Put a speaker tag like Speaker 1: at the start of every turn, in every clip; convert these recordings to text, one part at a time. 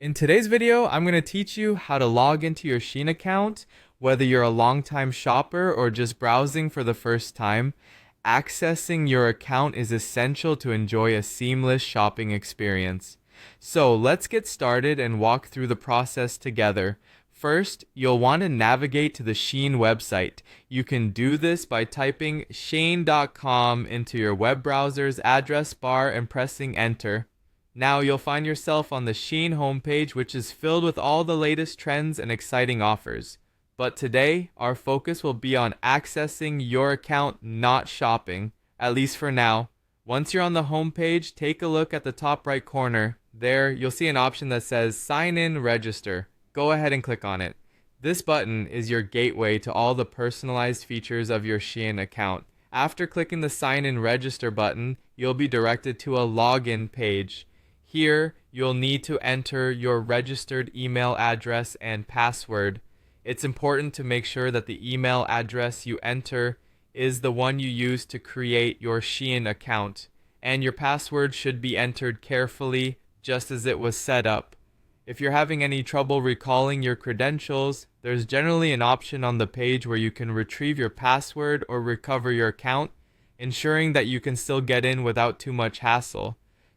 Speaker 1: In today's video, I'm going to teach you how to log into your Shein account, whether you're a longtime shopper or just browsing for the first time. Accessing your account is essential to enjoy a seamless shopping experience. So let's get started and walk through the process together. First, you'll want to navigate to the Shein website. You can do this by typing shein.com into your web browser's address bar and pressing enter. Now you'll find yourself on the Shein homepage, which is filled with all the latest trends and exciting offers. But today, our focus will be on accessing your account, not shopping, at least for now. Once you're on the homepage, take a look at the top right corner. There, you'll see an option that says Sign In Register. Go ahead and click on it. This button is your gateway to all the personalized features of your Shein account. After clicking the Sign In Register button, you'll be directed to a login page. Here, you'll need to enter your registered email address and password. It's important to make sure that the email address you enter is the one you use to create your Shein account, and your password should be entered carefully, just as it was set up. If you're having any trouble recalling your credentials, there's generally an option on the page where you can retrieve your password or recover your account, ensuring that you can still get in without too much hassle.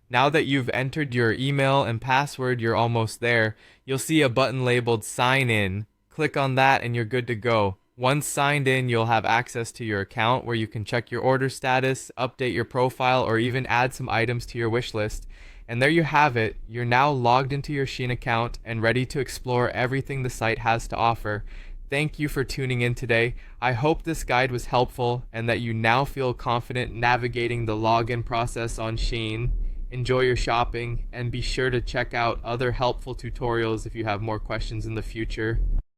Speaker 1: Now that you've entered your email and password, you're almost there. You'll see a button labeled Sign In. Click on that and you're good to go. Once signed in, you'll have access to your account where you can check your order status, update your profile, or even add some items to your wish list. And there you have it. You're now logged into your Shein account and ready to explore everything the site has to offer. Thank you for tuning in today. I hope this guide was helpful and that you now feel confident navigating the login process on Shein. Enjoy your shopping and be sure to check out other helpful tutorials if you have more questions in the future.